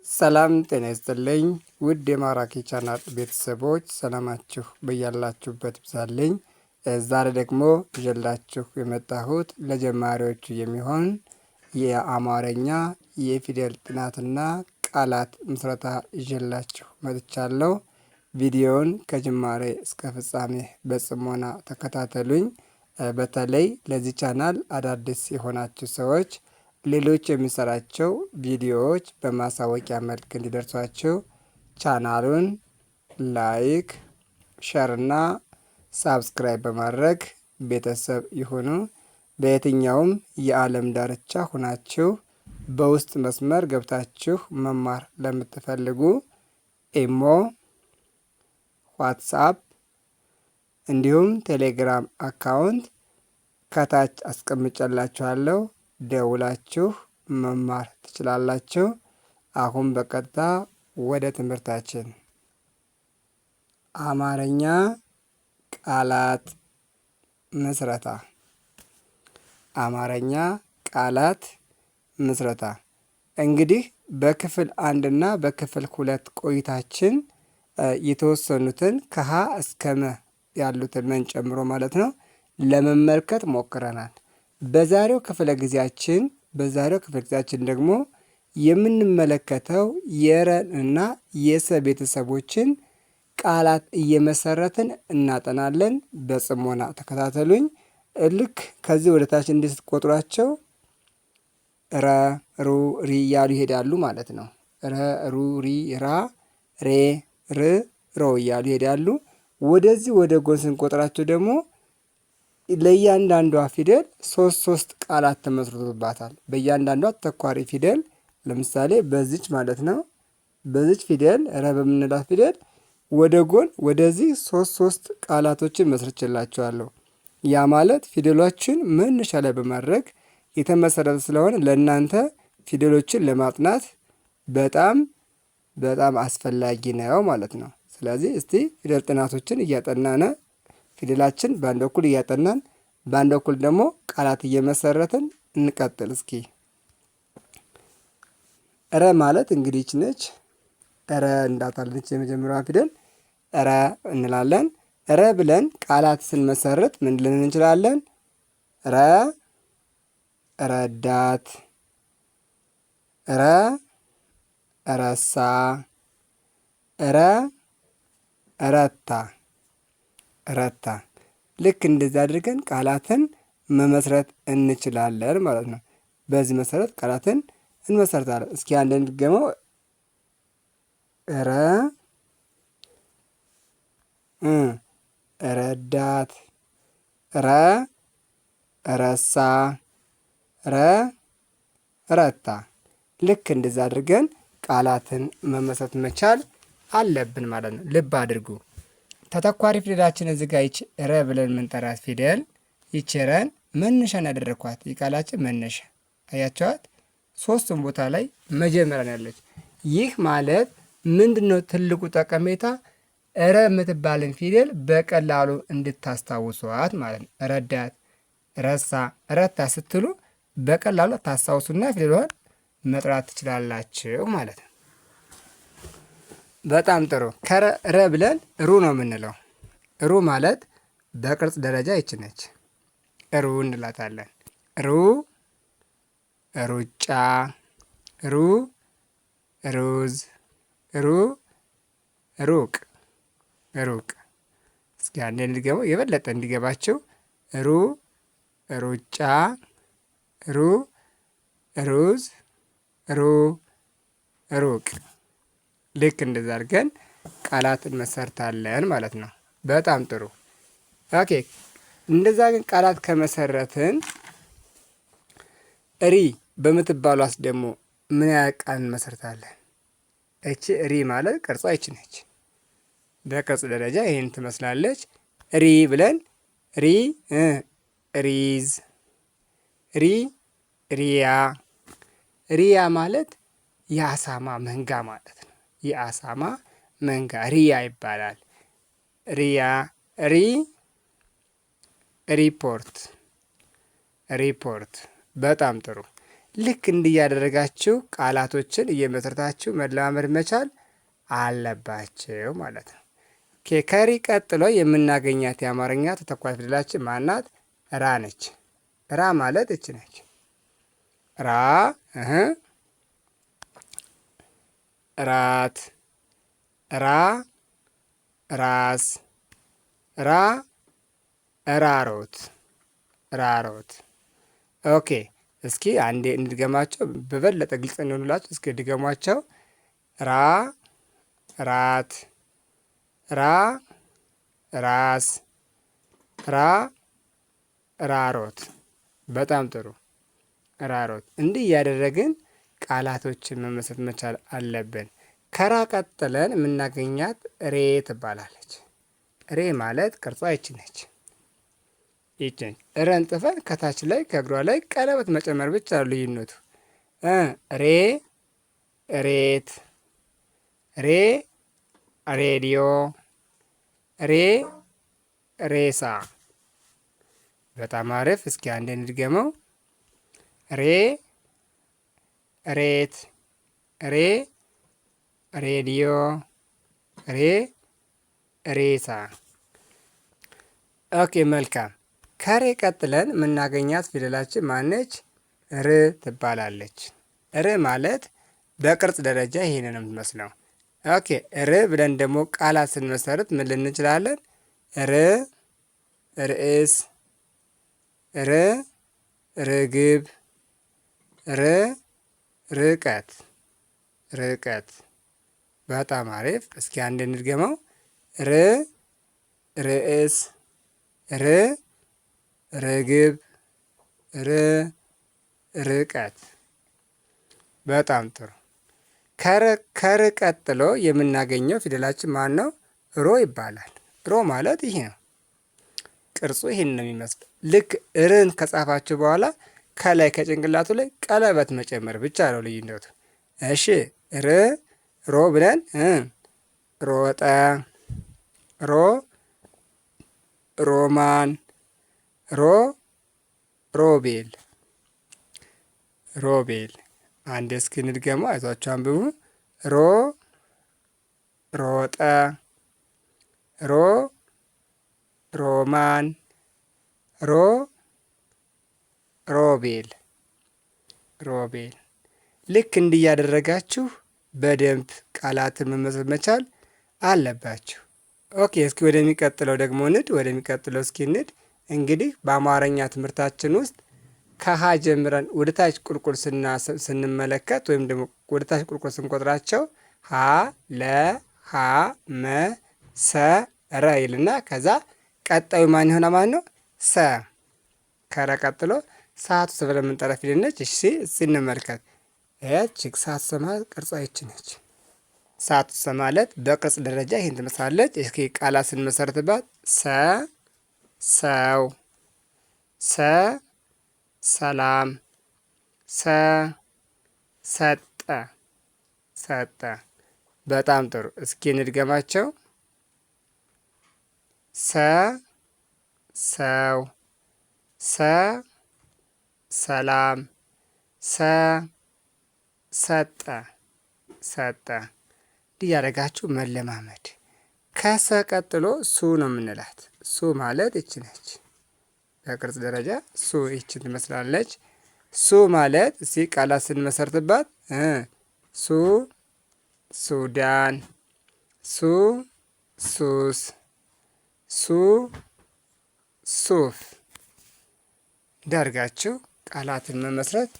ሰላም ጤና ይስጥልኝ ውድ የማራኪ ቻናል ቤተሰቦች ሰላማችሁ በያላችሁበት ይብዛልኝ። ዛሬ ደግሞ ይዤላችሁ የመጣሁት ለጀማሪዎች የሚሆን የአማርኛ የፊደል ጥናትና ቃላት ምስረታ ይዤላችሁ መጥቻለሁ። ቪዲዮውን ከጅማሬ እስከ ፍጻሜ በጽሞና ተከታተሉኝ። በተለይ ለዚህ ቻናል አዳዲስ የሆናችሁ ሰዎች ሌሎች የሚሰራቸው ቪዲዮዎች በማሳወቂያ መልክ እንዲደርሷቸው ቻናሉን ላይክ፣ ሸር እና ሳብስክራይብ በማድረግ ቤተሰብ ይሁኑ። በየትኛውም የዓለም ዳርቻ ሁናችሁ በውስጥ መስመር ገብታችሁ መማር ለምትፈልጉ ኢሞ፣ ዋትስአፕ እንዲሁም ቴሌግራም አካውንት ከታች አስቀምጬላችኋለሁ። ደውላችሁ መማር ትችላላችሁ። አሁን በቀጥታ ወደ ትምህርታችን። አማርኛ ቃላት ምስረታ። አማርኛ ቃላት ምስረታ። እንግዲህ በክፍል 1 እና በክፍል 2 ቆይታችን የተወሰኑትን ከሀ እስከ መ ያሉትን መን ጨምሮ ማለት ነው ለመመልከት ሞክረናል። በዛሬው ክፍለ ጊዜያችን ደግሞ የምንመለከተው የረን እና የሰ ቤተሰቦችን ቃላት እየመሰረትን እናጠናለን። በጽሞና ተከታተሉኝ። ልክ ከዚህ ወደ ታች እንዲህ ስትቆጥሯቸው ረ፣ ሩ፣ ሪ እያሉ ይሄዳሉ ማለት ነው። ረ፣ ሩ፣ ሪ፣ ራ፣ ሬ፣ ር፣ ሮ እያሉ ይሄዳሉ። ወደዚህ ወደ ጎን ስንቆጥራቸው ደግሞ ለእያንዳንዷ ፊደል ሶስት ቃላት ተመስርቶባታል። በእያንዳንዷ ተኳሪ ፊደል ለምሳሌ በዚች ማለት ነው። በዚች ፊደል ረ በምንላት ፊደል ወደ ጎን ወደዚህ ሶስት ቃላቶችን መስርችላቸዋለሁ። ያ ማለት ፊደሎችን መነሻ ላይ በማድረግ የተመሰረተ ስለሆነ ለእናንተ ፊደሎችን ለማጥናት በጣም አስፈላጊ ነው ማለት ነው። ስለዚህ እስቲ ፊደል ጥናቶችን እያጠናነ ፊደላችን በአንድ በኩል እያጠናን በአንድ በኩል ደግሞ ቃላት እየመሰረትን እንቀጥል። እስኪ ረ ማለት እንግዲህ ይህች ነች። ረ እንዳታለች የመጀመሪያዋ ፊደል ረ እንላለን። ረ ብለን ቃላት ስንመሰርት ምን ልንን እንችላለን? ረ ረዳት፣ ረ ረሳ፣ ረ ረታ ረታ። ልክ እንደዚህ አድርገን ቃላትን መመስረት እንችላለን ማለት ነው። በዚህ መሰረት ቃላትን እንመሰርታለን። እስኪ አንድ እንድገመው። ረ ረዳት፣ ረ ረሳ፣ ረ ረታ። ልክ እንደዚህ አድርገን ቃላትን መመስረት መቻል አለብን ማለት ነው። ልብ አድርጉ። ተተኳሪ ፊደላችን እዚህ ጋር ይች ረ ብለን የምንጠራት ፊደል ይች ረን መነሻን ያደረኳት የቃላችን መነሻ አያቸዋት። ሶስቱም ቦታ ላይ መጀመሪያ ያለች። ይህ ማለት ምንድነው? ትልቁ ጠቀሜታ ረ የምትባልን ፊደል በቀላሉ እንድታስታውሷት ማለት ነው። ረዳት፣ ረሳ፣ ረታ ስትሉ በቀላሉ ታስታውሱና ፊደሏን መጥራት ትችላላችሁ ማለት ነው። በጣም ጥሩ። ከረ ብለን ሩ ነው የምንለው። ሩ ማለት በቅርጽ ደረጃ ይች ነች። ሩ እንላታለን። ሩ ሩጫ፣ ሩ ሩዝ፣ ሩ ሩቅ ሩቅ። እስኪ አንዴ እንድገመው የበለጠ እንዲገባቸው። ሩ ሩጫ፣ ሩ ሩዝ፣ ሩ ሩቅ። ልክ እንደዛ አድርገን ቃላትን መሰርታለን ማለት ነው። በጣም ጥሩ። ኦኬ። እንደዛ ግን ቃላት ከመሰረትን ሪ በምትባሏስ ደግሞ ምን ያህል ቃል እንመሰርታለን? እቺ ሪ ማለት ቅርጿ ይች ነች። በቅርጽ ደረጃ ይህን ትመስላለች። ሪ ብለን ሪ ሪዝ፣ ሪ ሪያ። ሪያ ማለት የአሳማ መንጋ ማለት ነው። የአሳማ መንጋ ሪያ ይባላል። ሪያ፣ ሪ ሪፖርት፣ ሪፖርት። በጣም ጥሩ። ልክ እንዲያደረጋችሁ ቃላቶችን እየመሰረታችሁ መለማመድ መቻል አለባችሁ ማለት ነው። ከሪ ቀጥሎ የምናገኛት የአማርኛ ተተኳይ ፊደላችን ማናት? ራ ነች። ራ ማለት እች ነች። ራ ራት፣ ራ ራስ፣ ራ ራሮት፣ ራሮት። ኦኬ እስኪ አንዴ እንድገማቸው በበለጠ ግልጽ እንሆንላችሁ። እስኪ ድገሟቸው። ራ ራት፣ ራ ራስ፣ ራ ራሮት። በጣም ጥሩ። ራሮት። እንዲህ እያደረግን ቃላቶችን መመስረት መቻል አለብን። ከራ ቀጥለን የምናገኛት ሬ ትባላለች። ሬ ማለት ቅርጿ ይች ነች። ይችን ረን ጥፈን ከታች ላይ ከእግሯ ላይ ቀለበት መጨመር ብቻ ነው ልዩነቱ። ሬ ሬት፣ ሬ ሬዲዮ፣ ሬ ሬሳ። በጣም አሪፍ። እስኪ አንዴ እንድገመው። ሬ ሬት፣ ሬ ሬዲዮ፣ ሬ ሬሳ። ኦኬ መልካም። ከሬ ቀጥለን የምናገኛት ፊደላችን ማነች? ር ትባላለች። ር ማለት በቅርጽ ደረጃ ይሄንን ነው የምትመስለው። ኦኬ ር ብለን ደግሞ ቃላት ስንመሰርት ምን ልን እንችላለን? ር ርዕስ፣ ር ርግብ፣ ር ርቀት፣ ርቀት። በጣም አሪፍ። እስኪ አንድ እንድገመው። ር ርዕስ፣ ር ርግብ፣ ር ርቀት። በጣም ጥሩ። ከር ቀጥሎ የምናገኘው ፊደላችን ማን ነው? ሮ ይባላል። ሮ ማለት ይሄ ነው። ቅርጹ ይሄን ነው የሚመስለው። ልክ ርን ከጻፋችሁ በኋላ ከላይ ከጭንቅላቱ ላይ ቀለበት መጨመር ብቻ ነው ልዩነቱ። እሺ ር ሮ ብለን ሮጠ፣ ሮ ሮማን፣ ሮ ሮቤል፣ ሮቤል። አንድ እስኪ እንድገመው፣ አይዟችሁ አንብቡ። ሮ ሮጠ፣ ሮ ሮማን፣ ሮ ሮቤል፣ ሮቤል። ልክ እንዲህ ያደረጋችሁ በደንብ ቃላትን መመስረት መቻል አለባችሁ። ኦኬ እስኪ ወደሚቀጥለው ደግሞ ወደሚቀጥለው እስኪ ንድ። እንግዲህ በአማርኛ ትምህርታችን ውስጥ ከሀ ጀምረን ወደ ታች ቁልቁል ስንመለከት ወይም ደግሞ ወደ ታች ቁልቁል ስንቆጥራቸው ሀ ለ ሀ መ ሰ ረ ይልና ከዛ ቀጣዩ ማን ይሆናል ማለት ነው? ሰ። ከረ ቀጥሎ ሰዓቱ ብለን የምንጠራ ፊደል ነች። እሺ እንመልከት። እቺ ሰዓቱ ማለት ቅርጿ ይች ነች። ሰዓቱ ማለት በቅርጽ ደረጃ ይህን ትመስላለች። እስኪ ቃላት ስንመሰርትባት ሰ ሰው፣ ሰ ሰላም፣ ሰ ሰጠ፣ ሰጠ። በጣም ጥሩ። እስኪ እንድገማቸው። ሰ ሰው፣ ሰ ሰላም፣ ሰ ሰጠ፣ ሰጠ። እንዲህ ያደረጋችሁ መለማመድ። ከሰ ቀጥሎ ሱ ነው የምንላት። ሱ ማለት ይች ነች። በቅርጽ ደረጃ ሱ ይችን ትመስላለች። ሱ ማለት እዚህ ቃላት ስንመሰርትባት ሱ ሱዳን፣ ሱ ሱስ፣ ሱ ሱፍ። እንዳርጋችሁ ቃላትን መመስረት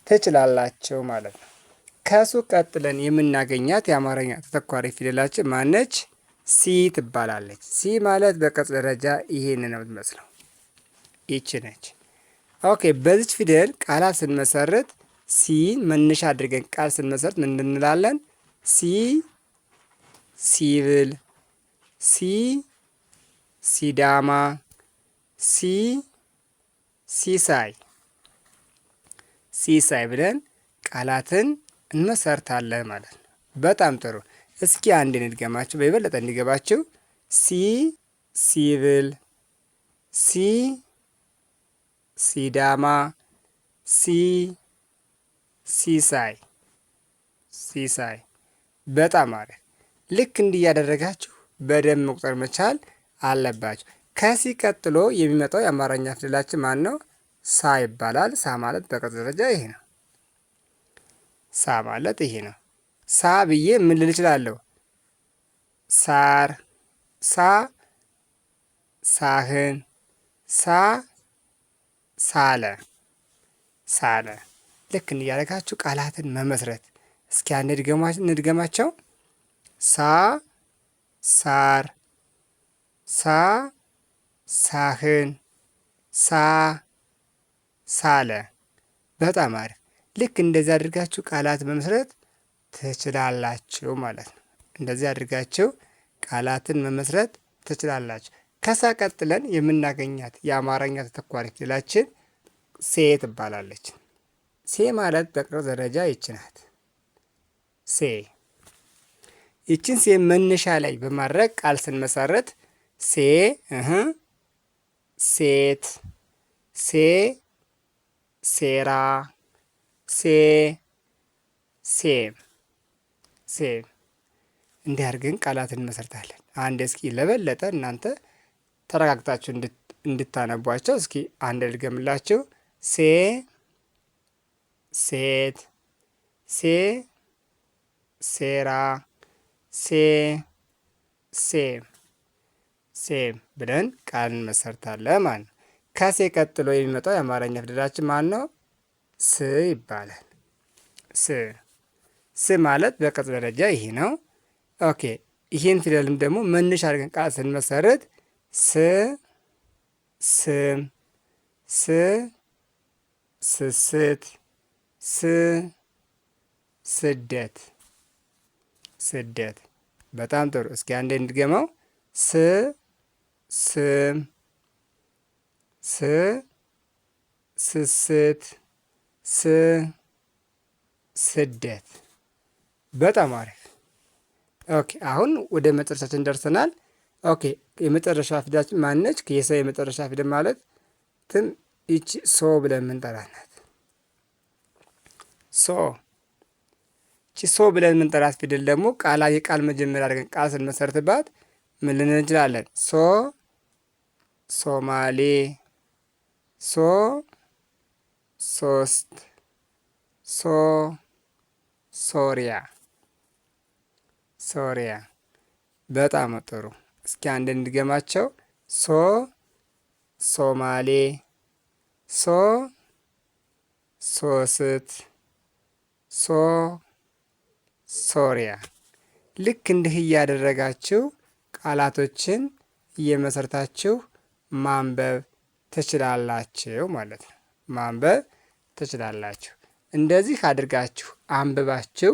ትችላላችሁ ማለት ነው። ከሱ ቀጥለን የምናገኛት የአማርኛ ተተኳሪ ፊደላችን ማነች? ሲ ትባላለች። ሲ ማለት በቅርጽ ደረጃ ይሄን ነው የምትመስለው። ይቺ ነች። ኦኬ በዚች ፊደል ቃላት ስንመሰርት ሲ መነሻ አድርገን ቃል ስንመሰርት ምን እንላለን? ሲ ሲብል፣ ሲ ሲዳማ፣ ሲ ሲሳይ፣ ሲሳይ ብለን ቃላትን እንመሰርታለን ማለት ነው። በጣም ጥሩ። እስኪ አንድ እንድገማችሁ በይበለጠ እንዲገባችሁ። ሲ ሲብል፣ ሲ ሲዳማ፣ ሲ ሲሳይ ሲሳይ። በጣም አሪፍ። ልክ እንዲህ እያደረጋችሁ በደንብ መቁጠር መቻል አለባችሁ። ከዚህ ቀጥሎ የሚመጣው የአማርኛ ፊደላችን ማን ነው? ሳ ይባላል። ሳ ማለት በቅርጽ ደረጃ ይሄ ነው። ሳ ማለት ይሄ ነው። ሳ ብዬ ምን ልል እችላለሁ? ሳር፣ ሳ ሳህን፣ ሳ ሳለ ሳለ። ልክ እንዲያደርጋችሁ ቃላትን መመስረት። እስኪ አንድ እንድገማቸው። ሳ ሳር፣ ሳ ሳህን፣ ሳ ሳለ። በጣም አሪፍ። ልክ እንደዚህ አድርጋችሁ ቃላት መመስረት ትችላላችሁ ማለት ነው። እንደዚህ አድርጋችሁ ቃላትን መመስረት ትችላላችሁ። ከሳ ቀጥለን የምናገኛት የአማርኛ ተተኳሪ ፊደላችን ሴ ትባላለች። ሴ ማለት በቅርጽ ደረጃ ይች ናት። ሴ። ይችን ሴ መነሻ ላይ በማድረግ ቃል ስንመሰረት ሴ ሴት፣ ሴ ሴራ፣ ሴ ሴም ሴም። እንዲህ አድርገን ቃላትን እንመሰርታለን። አንድ እስኪ ለበለጠ እናንተ ተረጋግታችሁ እንድታነቧቸው እስኪ አንድ ልገምላችሁ። ሴ ሴት፣ ሴ ሴራ፣ ሴ ሴም ሴም ብለን ቃል እንመሰርታለን ማለት ነው። ከሴ ቀጥሎ የሚመጣው የአማርኛ ፊደላችን ማን ነው? ስ ይባላል። ስ ስ ማለት በቅርጽ ደረጃ ይሄ ነው። ኦኬ። ይህን ፊደልም ደግሞ መነሻ አድርገን ቃል ስንመሰርት ስ ስም፣ ስ ስስት፣ ስ ስደት ስደት። በጣም ጥሩ። እስኪ አንዴ እንድገመው። ስ ስም፣ ስ ስስት፣ ስ ስደት። በጣም አሪፍ። ኦኬ። አሁን ወደ መጨረሻችን ደርሰናል። ኦኬ። የመጨረሻ ፊደላችን ማነች? የሰ የመጨረሻ ፊደል ማለት ይቺ ሶ ብለን የምንጠራት ናት። ሶ። ይቺ ሶ ብለን የምንጠራት ፊደል ደግሞ የቃል መጀመሪያ አድርገን ቃል ስንመሰርትባት ምን ልንል እንችላለን? ሶ ሶማሌ፣ ሶ ሶስት፣ ሶ ሶሪያ ሶሪያ። በጣም ጥሩ። እስኪ አንድ እንድገማቸው። ሶ ሶማሌ፣ ሶ ሶስት፣ ሶ ሶሪያ። ልክ እንዲህ እያደረጋችሁ ቃላቶችን እየመሰርታችሁ ማንበብ ትችላላችሁ ማለት ነው። ማንበብ ትችላላችሁ። እንደዚህ አድርጋችሁ አንብባችሁ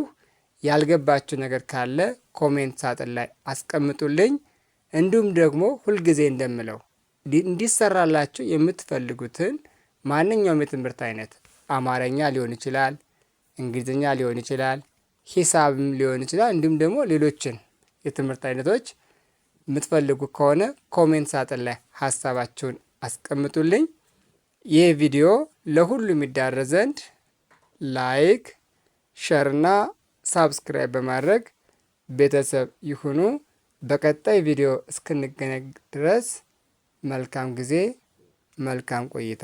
ያልገባችሁ ነገር ካለ ኮሜንት ሳጥን ላይ አስቀምጡልኝ። እንዲሁም ደግሞ ሁልጊዜ እንደምለው እንዲሰራላችሁ የምትፈልጉትን ማንኛውም የትምህርት አይነት አማርኛ ሊሆን ይችላል፣ እንግሊዝኛ ሊሆን ይችላል፣ ሂሳብም ሊሆን ይችላል። እንዲሁም ደግሞ ሌሎችን የትምህርት አይነቶች የምትፈልጉ ከሆነ ኮሜንት ሳጥን ላይ ሀሳባችሁን አስቀምጡልኝ። ይህ ቪዲዮ ለሁሉም ይዳረስ ዘንድ ላይክ፣ ሸርና ሳብስክራይብ በማድረግ ቤተሰብ ይሁኑ። በቀጣይ ቪዲዮ እስክንገናኝ ድረስ መልካም ጊዜ፣ መልካም ቆይታ